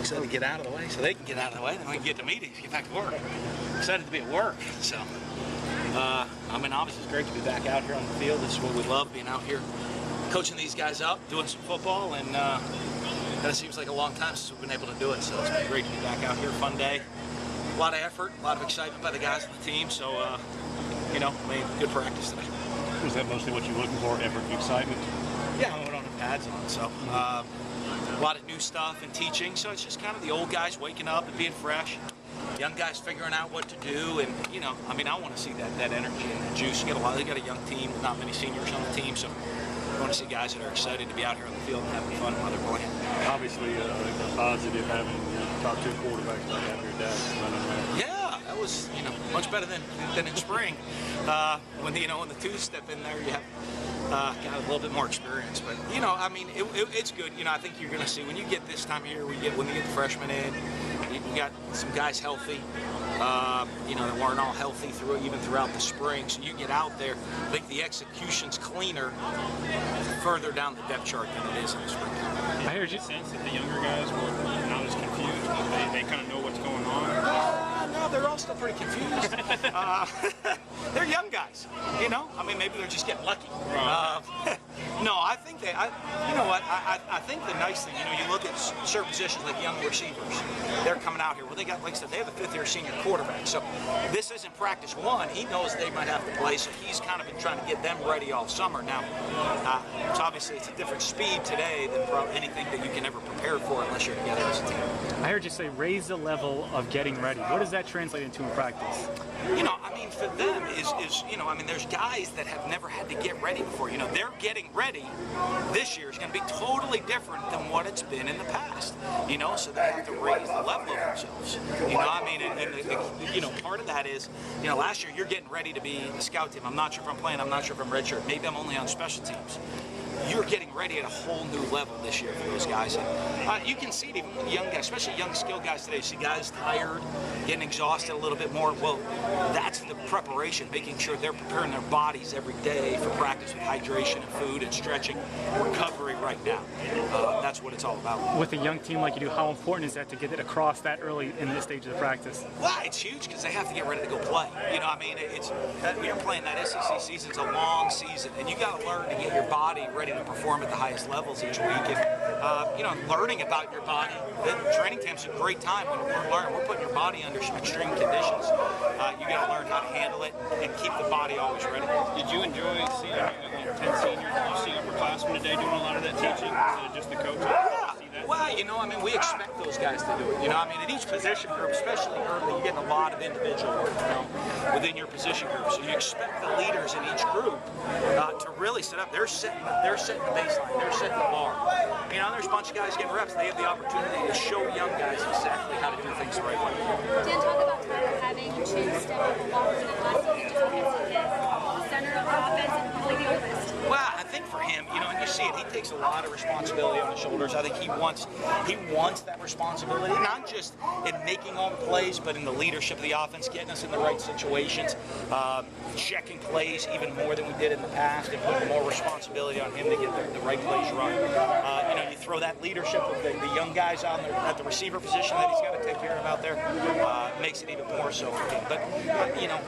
Excited to get out of the way so they can get out of the way, then we can get to meetings, get back to work. Excited to be at work. So, I mean, obviously it's great to be back out here on the field. This is what we love, being out here coaching these guys up, doing some football, and it seems like a long time since we've been able to do it. So it's been great to be back out here. Fun day. A lot of effort, a lot of excitement by the guys on the team. So, you know, I mean, good practice today. Was that mostly what you're looking for, effort and excitement? Yeah, we don't have pads on, so a lot of new stuff and teaching. So it's just kind of the old guys waking up and being fresh, young guys figuring out what to do, and you know, I mean, I want to see that energy and that juice. They got a young team with not many seniors on the team, so I want to see guys that are excited to be out here on the field and having fun while they're playing. Obviously, a positive having top two quarterbacks like have your dad running around. Yeah, that was, you know, much better than in spring. When the twos step in there, you have got a little bit more experience. But you know, I mean, it's good. You know, I think you're going to see when you get this time of year, when you get the freshmen in, you got some guys healthy. You know, that weren't all healthy even throughout the spring. So you get out there, I think the execution's cleaner further down the depth chart than it is in the spring. I heard you sense that the younger guys were not as confused. They kind of know what's going on. No, they're all still pretty confused. They're young guys, you know. I mean, maybe they're just getting lucky. No, I think you know what? I think the nice thing, you know, you look at certain positions like young receivers. They're coming out here. Well, they got, like I said, they have a fifth-year senior quarterback. So this isn't practice one. He knows they might have to play, so he's kind of been trying to get them ready all summer. Now, so obviously it's a different speed today than anything that you can ever prepare for unless you're together as a team. I heard you say raise the level of getting ready. What does that translate into in practice? You know, I mean, for them is you know, I mean, there's guys that have never had to get ready before. You know, they're getting ready this year is going to be totally different than what it's been in the past. You know, so they have to raise the level of themselves. You know, I mean, and you know, part of that is, you know, last year you're getting ready to be a scout team. I'm not sure if I'm playing. I'm not sure if I'm redshirt. Maybe I'm only on special teams. You're getting ready at a whole new level this year for those guys. And, you can see it even with young guys, especially young skilled guys today. You see guys tired, getting exhausted a little bit more. Well, that's the preparation, making sure they're preparing their bodies every day for practice with hydration and food and stretching, recovery right now. That's what it's all about. With a young team like you do, how important is that to get it across that early in the stage of the practice? Well, it's huge because they have to get ready to go play. You know, I mean, when you're playing that SEC season, it's a long season, and you got to learn to get your body ready to perform at the highest levels each week. And, you know, learning about your body. Training camp's a great time when we're learning. We're putting your body under some extreme conditions. You got to learn how to handle it and keep the body always ready. Did you enjoy seeing 10 seniors? Did you see upperclassmen today doing a lot of that teaching instead of just the coaching? Yeah. Well, you know, I mean, we expect those guys to do it. You know, I mean, in each position group, especially early, you're getting a lot of individual work, you know, within your position group. So you expect the leaders in each group to really set up. They're setting the baseline. They're setting the bar. You know, there's a bunch of guys getting reps. They have the opportunity to show young guys exactly how to do things the right way. Dan, talk about Tyler having to step up a lot in the last season just because he is the center of the offense and probably the oldest. Well, I think for him, you know, and you see it, he takes a lot of responsibility on his shoulders. I think he wants that responsibility, not just in making all the plays, but in the leadership of the offense, getting us in the right situations, checking plays even more than we did in the past, and putting more responsibility on him to get the right plays run. You know, you throw that leadership of the young guys on at the receiver position that he's got to take care of out there, makes it even more so for him. But, you know,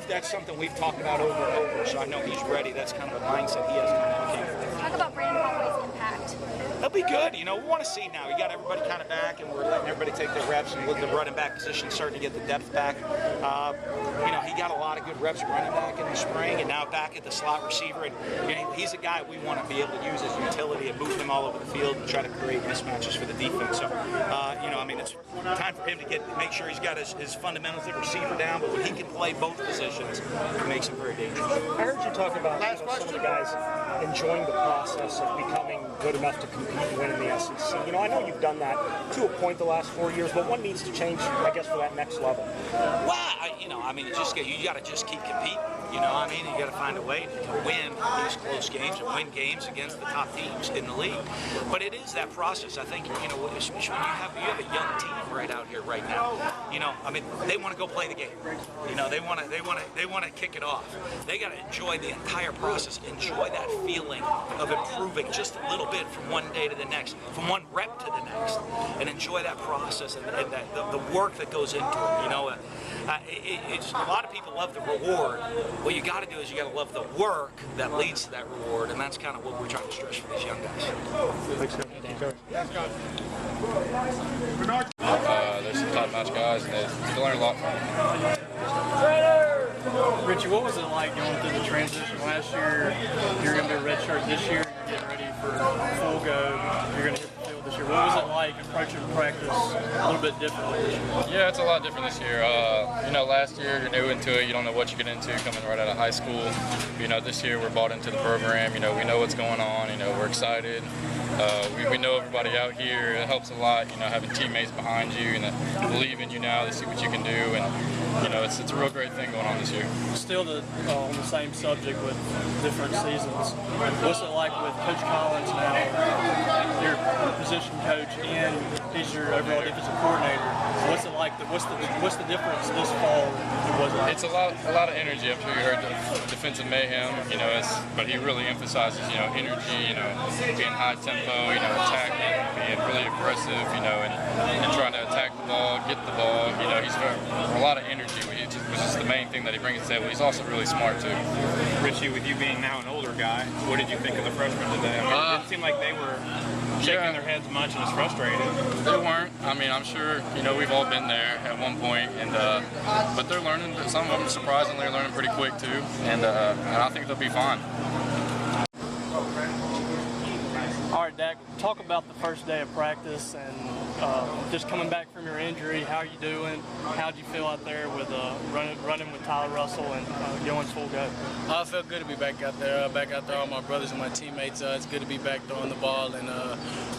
that's something we've talked about over and over, so I know he's ready. That's kind of a mindset he has coming out of camp. Talk about Brandon Holloway's impact. They'll be good. You know, we want to see now. We got everybody kind of back, and we're letting everybody take their reps, and look at the running back position, starting to get the depth back. You know, he got a lot of good reps at running back in the spring, and now back at the slot receiver. And you know, he's a guy we want to be able to use as utility and move him all over the field and try to create mismatches for the defense. So, you know, I mean, it's time for him to make sure he's got his fundamentals at receiver down, but when he can play both positions, it makes him very dangerous. I heard you talk about some of the guys enjoying the process of becoming good enough to compete and win in the SEC. You know, I know you've done that to a point the last 4 years, but what needs to change, I guess, for that next level? Well, you know, I mean, you got to just keep competing. You know, I mean, you got to find a way to win these close games and win games against the top teams in the league. But it is that process. I think, you know, especially when you have a young team right out here right now. You know, I mean, they want to go play the game. You know, they want to kick it off. They got to enjoy the entire process. Enjoy that feeling of improving just a little bit from one day to the next, from one rep to the next. and enjoy that process and the work that goes into it. You know, it's a lot of people love the reward. What you got to do is you got to love the work that leads to that reward, and that's kind of what we're trying to stress for these young guys. Thanks, Coach. There's some top-notch guys, and they learn a lot from them. Richie, what was it like going through the transition last year? You're going to be a redshirt this year. You're getting ready for full go. You're going to hit the field this year. What was it like approaching practice a little bit differently this year? Yeah, it's a lot different this year. You know, last year you're new into it. You don't know what you get into coming right out of high school. You know, this year we're bought into the program. You know, we know what's going on. You know, we're excited. We know everybody out here. It helps a lot, you know, having teammates behind you and that believe in you now to see what you can do. And, you know, it's a real great thing going on this year. Still on the same subject with different seasons. What's it like with Coach Collins now, your position coach, and he's your overall defensive coordinator? What's it like? What's the difference this fall? It's a lot of energy. I'm sure you heard the defensive mayhem. You know, but he really emphasizes, you know, energy. You know, being high tempo. You know, attacking, being really aggressive. You know, and trying to attack the ball, get the ball. You know, he's got a lot of energy, which is the main thing that he brings to the table. He's also really smart too. Richie, with you being now an older guy, what did you think of the freshmen today? I mean, it didn't seem like they were shaking their heads much and was frustrated. They weren't. I mean, I'm sure, you know, we've all been there at one point, and but they're learning. Some of them surprisingly are learning pretty quick too, and I think they'll be fine. All right, Dak, talk about the first day of practice and just coming back from your injury. How are you doing? How did you feel out there with running with Tyler Russell and going full go? I felt good to be back out there. All my brothers and my teammates. It's good to be back throwing the ball and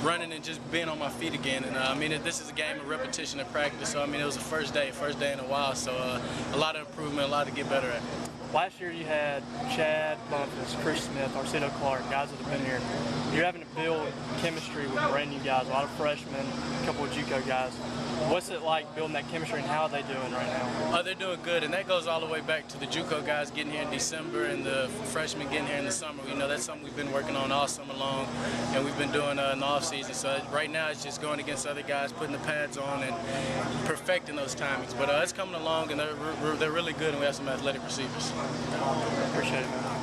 running and just being on my feet again. And I mean, this is a game of repetition and practice. So I mean, it was the first day in a while. So a lot of improvement, a lot to get better at. Last year you had Chad Bumpus, Chris Smith, Arcedo Clark, guys that have been here. You're having to build chemistry with brand new guys, a lot of freshmen, a couple of JUCO guys. What's it like building that chemistry, and how are they doing right now? They're doing good, and that goes all the way back to the JUCO guys getting here in December and the freshmen getting here in the summer. You know, that's something we've been working on all summer long, and we've been doing in the off season. So right now it's just going against other guys, putting the pads on and perfecting those timings. But it's coming along, and they're really good, and we have some athletic receivers. Appreciate it, man.